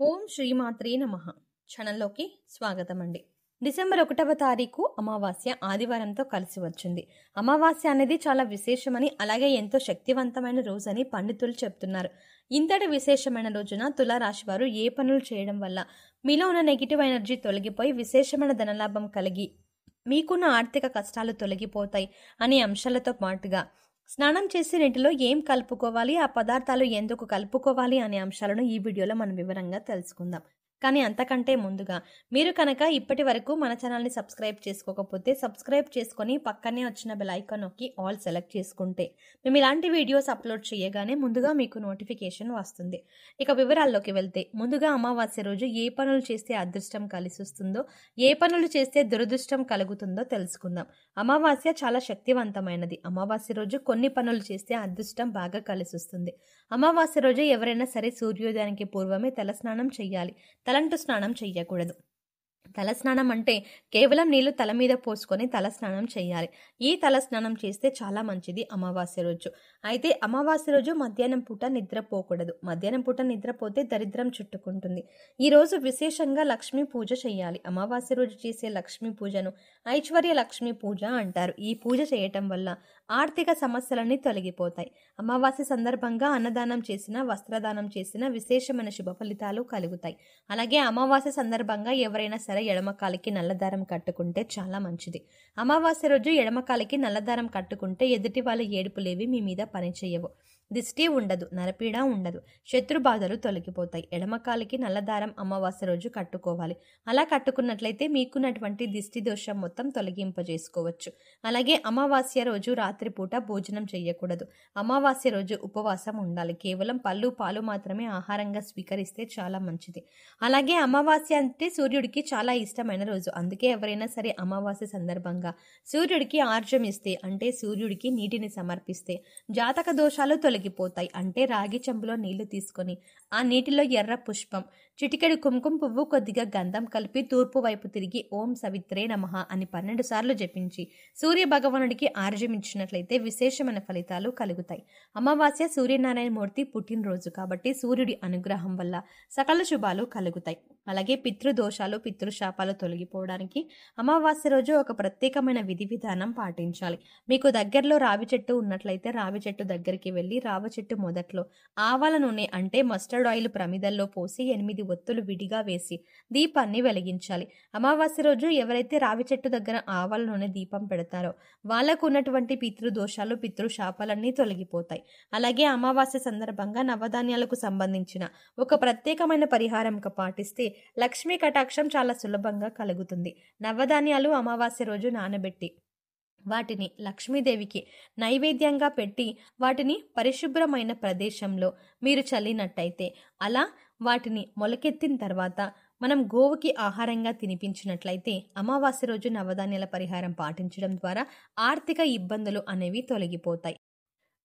ఓం శ్రీమాత్రే నమః ఛానల్లోకి స్వాగతం అండి. డిసెంబర్ 1వ తారీఖు అమావాస్య ఆదివారంతో కలిసి వచ్చింది. అమావాస్య అనేది చాలా విశేషమని, అలాగే ఎంతో శక్తివంతమైన రోజని పండితులు చెప్తున్నారు. ఇంతటి విశేషమైన రోజున తులారాశి వారు ఏ పనులు చేయడం వల్ల మీలో ఉన్న నెగిటివ్ ఎనర్జీ తొలగిపోయి విశేషమైన ధనలాభం కలిగి మీకున్న ఆర్థిక కష్టాలు తొలగిపోతాయి అనే అంశాలతో పాటుగా స్నానం చేసే నీటిలో ఏం కలుపుకోవాలి, ఆ పదార్థాలు ఎందుకు కలుపుకోవాలి అనే అంశాలను ఈ వీడియోలో మనం వివరంగా తెలుసుకుందాం. కానీ అంతకంటే ముందుగా మీరు కనుక ఇప్పటి వరకు మన ఛానల్ని సబ్స్క్రైబ్ చేసుకోకపోతే సబ్స్క్రైబ్ చేసుకొని పక్కనే వచ్చిన బెల్ ఐకాన్ నొక్కి ఆల్ సెలెక్ట్ చేసుకుంటే మేము ఇలాంటి వీడియోస్ అప్లోడ్ చేయగానే ముందుగా మీకు నోటిఫికేషన్ వస్తుంది. ఇక వివరాల్లోకి వెళ్తే, ముందుగా అమావాస్య రోజు ఏ పనులు చేస్తే అదృష్టం కలిసి వస్తుందో, ఏ పనులు చేస్తే దురదృష్టం కలుగుతుందో తెలుసుకుందాం. అమావాస్య చాలా శక్తివంతమైనది. అమావాస్య రోజు కొన్ని పనులు చేస్తే అదృష్టం బాగా కలిసి వస్తుంది. అమావాస్య రోజు ఎవరైనా సరే సూర్యోదయానికి పూర్వమే తలస్నానం చెయ్యాలి. తలంటు స్నానం చెయ్యకూడదు. తలస్నానం అంటే కేవలం నీళ్లు తల మీద పోసుకొని తలస్నానం చేయాలి. ఈ తలస్నానం చేస్తే చాలా మంచిది అమావాస్య రోజు. అయితే అమావాస్య రోజు మధ్యాహ్నం పూట నిద్రపోకూడదు. మధ్యాహ్నం పూట నిద్రపోతే దరిద్రం చుట్టుకుంటుంది. ఈ రోజు విశేషంగా లక్ష్మీ పూజ చేయాలి. అమావాస్య రోజు చేసే లక్ష్మీ పూజను ఐశ్వర్య లక్ష్మీ పూజ అంటారు. ఈ పూజ చేయటం వల్ల ఆర్థిక సమస్యలన్నీ తొలగిపోతాయి. అమావాస్య సందర్భంగా అన్నదానం చేసిన, వస్త్రదానం చేసిన విశేషమైన శుభ ఫలితాలు కలుగుతాయి. అలాగే అమావాస్య సందర్భంగా ఎవరైనా సరే ఎడమకాలికి నల్లదారం కట్టుకుంటే చాలా మంచిది. అమావాస్య రోజు ఎడమకాలికి నల్లదారం కట్టుకుంటే ఎదుటి వాళ్ళ ఏడుపులేవి మీ మీద పనిచేయవు. దిష్టి ఉండదు, నరపీడ ఉండదు, శత్రు బాధలు తొలగిపోతాయి. ఎడమకాలికి నల్లదారం అమావాస్య రోజు కట్టుకోవాలి. అలా కట్టుకున్నట్లయితే మీకున్నటువంటి దిష్టి దోషం మొత్తం తొలగింపజేసుకోవచ్చు. అలాగే అమావాస్య రోజు రాత్రిపూట భోజనం చేయకూడదు. అమావాస్య రోజు ఉపవాసం ఉండాలి. కేవలం పళ్ళు పాలు మాత్రమే ఆహారంగా స్వీకరిస్తే చాలా మంచిది. అలాగే అమావాస్య అంటే సూర్యుడికి చాలా ఇష్టమైన రోజు. అందుకే ఎవరైనా సరే అమావాస్య సందర్భంగా సూర్యుడికి ఆర్జం ఇస్తే, అంటే సూర్యుడికి నీటిని సమర్పిస్తే జాతక దోషాలు తొలగిపోతాయి. అంటే రాగి చెంబులో నీళ్లు తీసుకొని ఆ నీటిలో ఎర్ర పుష్పం, చిటికెడు కుంకుమ పువ్వు, కొద్దిగా గంధం కలిపి తూర్పు వైపు తిరిగి ఓం సవిత్రే నమః అని 12 సార్లు జపించి సూర్య భగవానుడికి ఆర్జం ఇచ్చినట్లయితే విశేషమైన ఫలితాలు కలుగుతాయి. అమావాస్య సూర్యనారాయణ మూర్తి పుట్టినరోజు కాబట్టి సూర్యుడి అనుగ్రహం వల్ల సకల శుభాలు కలుగుతాయి. అలాగే పితృదోషాలు, పితృశాపాలు తొలగిపోవడానికి అమావాస్య రోజు ఒక ప్రత్యేకమైన విధి విధానం పాటించాలి. మీకు దగ్గరలో రావి చెట్టు ఉన్నట్లయితే రావి చెట్టు దగ్గరికి వెళ్ళి రావి చెట్టు మొదట్లో ఆవాల నూనె అంటే మస్టర్డ్ ఆయిల్ ప్రమిదల్లో పోసి 8 ఒత్తులు విడిగా వేసి దీపాన్ని వెలిగించాలి. అమావాస్య రోజు ఎవరైతే రావి చెట్టు దగ్గర ఆవాల నూనె దీపం పెడతారో వాళ్లకు ఉన్నటువంటి పితృదోషాలు, పితృశాపాలన్నీ తొలగిపోతాయి. అలాగే అమావాస్య సందర్భంగా నవధాన్యాలకు సంబంధించిన ఒక ప్రత్యేకమైన పరిహారం పాటిస్తే లక్ష్మీ కటాక్షం చాలా సులభంగా కలుగుతుంది. నవధాన్యాలు అమావాస్య రోజు నానబెట్టి వాటిని లక్ష్మీదేవికి నైవేద్యంగా పెట్టి వాటిని పరిశుభ్రమైన ప్రదేశంలో మీరు చల్లినట్టయితే, అలా వాటిని మొలకెత్తిన తర్వాత మనం గోవుకి ఆహారంగా తినిపించినట్లయితే అమావాస్య రోజు నవధాన్యాల పరిహారం పాటించడం ద్వారా ఆర్థిక ఇబ్బందులు అనేవి తొలగిపోతాయి.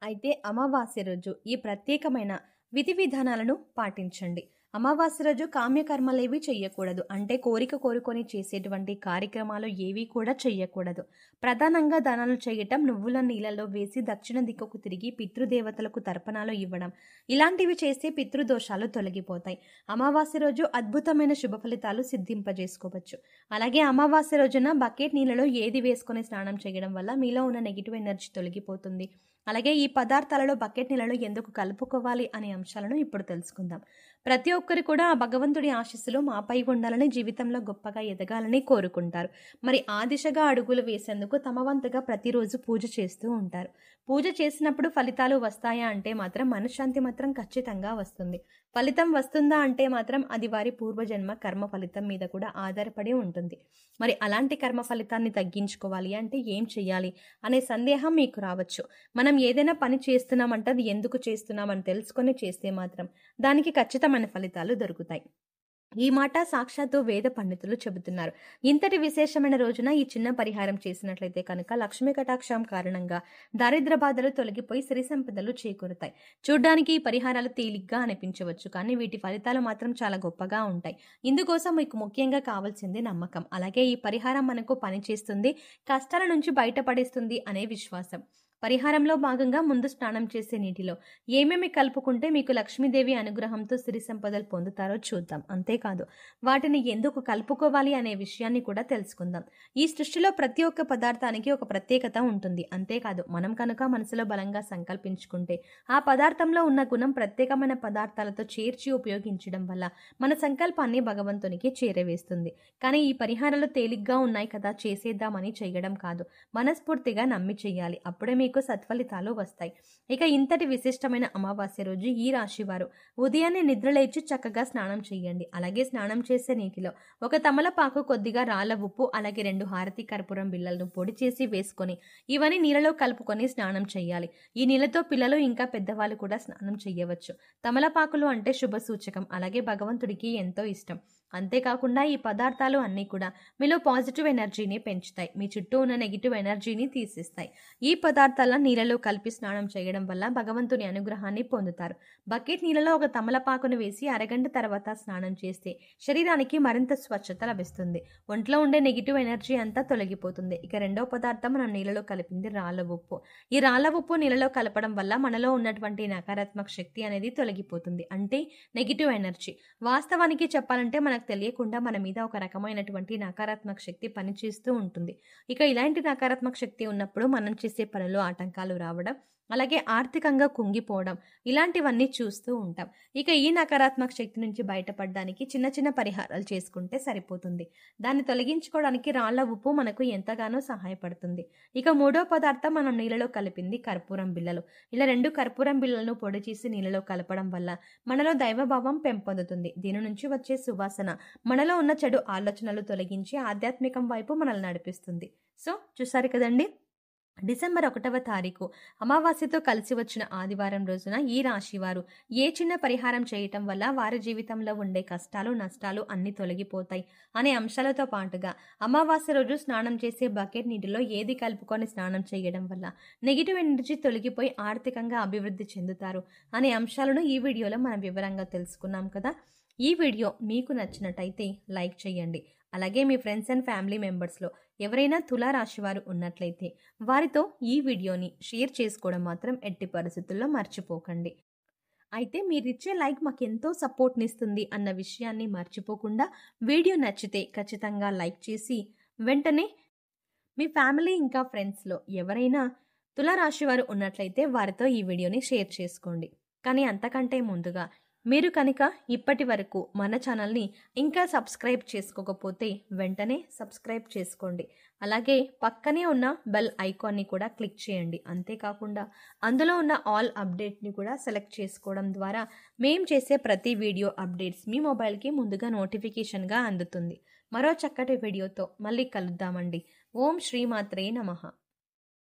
అయితే అమావాస్య రోజు ఈ ప్రత్యేకమైన విధి విధానాలను పాటించండి. అమావాస్య రోజు కామ్యకర్మలేవి చెయ్యకూడదు. అంటే కోరిక కోరుకొని చేసేటువంటి కార్యక్రమాలు ఏవి కూడా చెయ్యకూడదు. ప్రధానంగా దానాలు చేయటం, నువ్వుల నీళ్ళలో వేసి దక్షిణ దిక్కుకు తిరిగి పితృదేవతలకు తర్పణాలు ఇవ్వడం, ఇలాంటివి చేస్తే పితృదోషాలు తొలగిపోతాయి. అమావాస్య రోజు అద్భుతమైన శుభ ఫలితాలు సిద్ధింపజేసుకోవచ్చు. అలాగే అమావాస్య రోజున బకెట్ నీళ్ళలో ఏది వేసుకొని స్నానం చేయడం వల్ల మీలో ఉన్న నెగిటివ్ ఎనర్జీ తొలగిపోతుంది. అలాగే ఈ పదార్థాలలో బకెట్ నీళ్ళలో ఎందుకు కలుపుకోవాలి అనే అంశాలను ఇప్పుడు తెలుసుకుందాం. ప్రతి ఒక్కరు కూడా ఆ భగవంతుడి ఆశీస్సులు మాపై ఉండాలని, జీవితంలో గొప్పగా ఎదగాలని కోరుకుంటారు. మరి ఆ దిశగా అడుగులు వేసేందుకు తమ వంతుగా ప్రతిరోజు పూజ చేస్తూ ఉంటారు. పూజ చేసినప్పుడు ఫలితాలు వస్తాయా అంటే మాత్రం మనశ్శాంతి మాత్రం ఖచ్చితంగా వస్తుంది. ఫలితం వస్తుందా అంటే మాత్రం అది వారి పూర్వజన్మ కర్మ ఫలితం మీద కూడా ఆధారపడి ఉంటుంది. మరి అలాంటి కర్మ ఫలితాన్ని తగ్గించుకోవాలి అంటే ఏం చెయ్యాలి అనే సందేహం మీకు రావచ్చు. మనం ఏదైనా పని చేస్తున్నామంటే అది ఎందుకు చేస్తున్నామని తెలుసుకొని చేస్తే మాత్రం దానికి ఖచ్చితమైన ఫలితాలు దొరుకుతాయి. ఈ మాట సాక్షాత్తు వేద పండితులు చెబుతున్నారు. ఇంతటి విశేషమైన రోజున ఈ చిన్న పరిహారం చేసినట్లయితే కనుక లక్ష్మీ కటాక్షం కారణంగా దారిద్ర బాధలు తొలగిపోయి సిరి సంపదలు చేకూరుతాయి. చూడ్డానికి ఈ పరిహారాలు తేలిగ్గా అనిపించవచ్చు, కానీ వీటి ఫలితాలు మాత్రం చాలా గొప్పగా ఉంటాయి. ఇందుకోసం మీకు ముఖ్యంగా కావాల్సింది నమ్మకం. అలాగే ఈ పరిహారం మనకు పనిచేస్తుంది, కష్టాల నుంచి బయటపడేస్తుంది అనే విశ్వాసం. పరిహారంలో భాగంగా ముందు స్నానం చేసే నీటిలో ఏమేమి కలుపుకుంటే మీకు లక్ష్మీదేవి అనుగ్రహంతో సిరి సంపదలు పొందుతారో చూద్దాం. అంతేకాదు వాటిని ఎందుకు కలుపుకోవాలి అనే విషయాన్ని కూడా తెలుసుకుందాం. ఈ సృష్టిలో ప్రతి ఒక్క పదార్థానికి ఒక ప్రత్యేకత ఉంటుంది. అంతేకాదు మనం కనుక మనసులో బలంగా సంకల్పించుకుంటే ఆ పదార్థంలో ఉన్న గుణం ప్రత్యేకమైన పదార్థాలతో చేర్చి ఉపయోగించడం వల్ల మన సంకల్పాన్ని భగవంతునికి చేరవేస్తుంది. కానీ ఈ పరిహారాలు తేలిగ్గా ఉన్నాయి కదా, చేసేద్దామని చేయడం కాదు, మనస్ఫూర్తిగా నమ్మి చేయాలి. అప్పుడే మీకు సత్ఫలితాలు వస్తాయి. ఇక ఇంతటి విశిష్టమైన అమావాస్య రోజు ఈ రాశి వారు ఉదయాన్నే నిద్రలేచి చక్కగా స్నానం చేయండి. అలాగే స్నానం చేసే నీటిలో ఒక తమలపాకు, కొద్దిగా రాళ్ళ ఉప్పు, అలాగే 2 హారతి కర్పూరం బిళ్ళలను పొడి చేసి వేసుకొని ఇవన్నీ నీళ్ళలో కలుపుకొని స్నానం చేయాలి. ఈ నీళ్ళతో పిల్లలు ఇంకా పెద్దవాళ్ళు కూడా స్నానం చేయవచ్చు. తమలపాకులు అంటే శుభ సూచకం, అలాగే భగవంతుడికి ఎంతో ఇష్టం. అంతేకాకుండా ఈ పదార్థాలు అన్నీ కూడా మీలో పాజిటివ్ ఎనర్జీని పెంచుతాయి, మీ చుట్టూ ఉన్న నెగిటివ్ ఎనర్జీని తీసిస్తాయి. ఈ పదార్థాలను నీళ్ళలో కలిపి స్నానం చేయడం వల్ల భగవంతుని అనుగ్రహాన్ని పొందుతారు. బకెట్ నీళ్ళలో ఒక తమలపాకును వేసి అరగంట తర్వాత స్నానం చేస్తే శరీరానికి మరింత స్వచ్ఛత లభిస్తుంది. ఒంట్లో ఉండే నెగిటివ్ ఎనర్జీ అంతా తొలగిపోతుంది. ఇక రెండో పదార్థం మనం నీళ్ళలో కలిపింది రాళ్ళ ఉప్పు. ఈ రాళ్ళ ఉప్పు నీళ్ళలో కలపడం వల్ల మనలో ఉన్నటువంటి నకారాత్మక శక్తి అనేది తొలగిపోతుంది, అంటే నెగిటివ్ ఎనర్జీ. వాస్తవానికి చెప్పాలంటే మనకు తెలియకుండా మన మీద ఒక రకమైనటువంటి నకారాత్మక శక్తి పనిచేస్తూ ఉంటుంది. ఇక ఇలాంటి నకారాత్మక శక్తి ఉన్నప్పుడు మనం చేసే పనులు ఆటంకాలు రావడం, అలాగే ఆర్థికంగా కుంగిపోవడం, ఇలాంటివన్నీ చూస్తూ ఉంటాం. ఇక ఈ నకారాత్మక శక్తి నుంచి బయటపడడానికి చిన్న చిన్న పరిహారాలు చేసుకుంటే సరిపోతుంది. దాన్ని తొలగించుకోవడానికి రాళ్ల ఉప్పు మనకు ఎంతగానో సహాయపడుతుంది. ఇక మూడో పదార్థం మనం నీళ్ళలో కలిపింది కర్పూరం బిళ్ళలు. ఇలా 2 కర్పూరం బిళ్ళలను పొడి చేసి నీళ్ళలో కలపడం వల్ల మనలో దైవభావం పెంపొందుతుంది. దీని నుంచి వచ్చే సువాసన మనలో ఉన్న చెడు ఆలోచనలు తొలగించి ఆధ్యాత్మికం వైపు మనల్ని నడిపిస్తుంది. సో చూసారు కదండి, డిసెంబర్ 1వ తారీఖు అమావాస్యతో కలిసి వచ్చిన ఆదివారం రోజున ఈ రాశివారు ఏ చిన్న పరిహారం చేయటం వల్ల వారి జీవితంలో ఉండే కష్టాలు, నష్టాలు అన్ని తొలగిపోతాయి అనే అంశాలతో పాటుగా అమావాస్య రోజు స్నానం చేసే బకెట్ నీటిలో ఏది కలుపుకొని స్నానం చేయడం వల్ల నెగిటివ్ ఎనర్జీ తొలగిపోయి ఆర్థికంగా అభివృద్ధి చెందుతారు అనే అంశాలను ఈ వీడియోలో మనం వివరంగా తెలుసుకున్నాం కదా. ఈ వీడియో మీకు నచ్చినట్టయితే లైక్ చేయండి. అలాగే మీ ఫ్రెండ్స్ అండ్ ఫ్యామిలీ మెంబర్స్లో ఎవరైనా తులారాశి వారు ఉన్నట్లయితే వారితో ఈ వీడియోని షేర్ చేసుకోవడం మాత్రం ఎట్టి పరిస్థితుల్లో మర్చిపోకండి. అయితే మీరిచ్చే లైక్ మాకు ఎంతో సపోర్ట్నిస్తుంది అన్న విషయాన్ని మర్చిపోకుండా వీడియో నచ్చితే ఖచ్చితంగా లైక్ చేసి వెంటనే మీ ఫ్యామిలీ ఇంకా ఫ్రెండ్స్లో ఎవరైనా తులారాశి వారు ఉన్నట్లయితే వారితో ఈ వీడియోని షేర్ చేసుకోండి. కానీ అంతకంటే ముందుగా మీరు కనుక ఇప్పటి వరకు మన ఛానల్ని ఇంకా సబ్స్క్రైబ్ చేసుకోకపోతే వెంటనే సబ్స్క్రైబ్ చేసుకోండి. అలాగే పక్కనే ఉన్న బెల్ ఐకాన్ని కూడా క్లిక్ చేయండి. అంతేకాకుండా అందులో ఉన్న ఆల్ అప్డేట్ని కూడా సెలెక్ట్ చేసుకోవడం ద్వారా మేము చేసే ప్రతి వీడియో అప్డేట్స్ మీ మొబైల్కి ముందుగా నోటిఫికేషన్గా అందుతుంది. మరో చక్కటి వీడియోతో మళ్ళీ కలుద్దామండి. ఓం శ్రీమాత్రే నమః.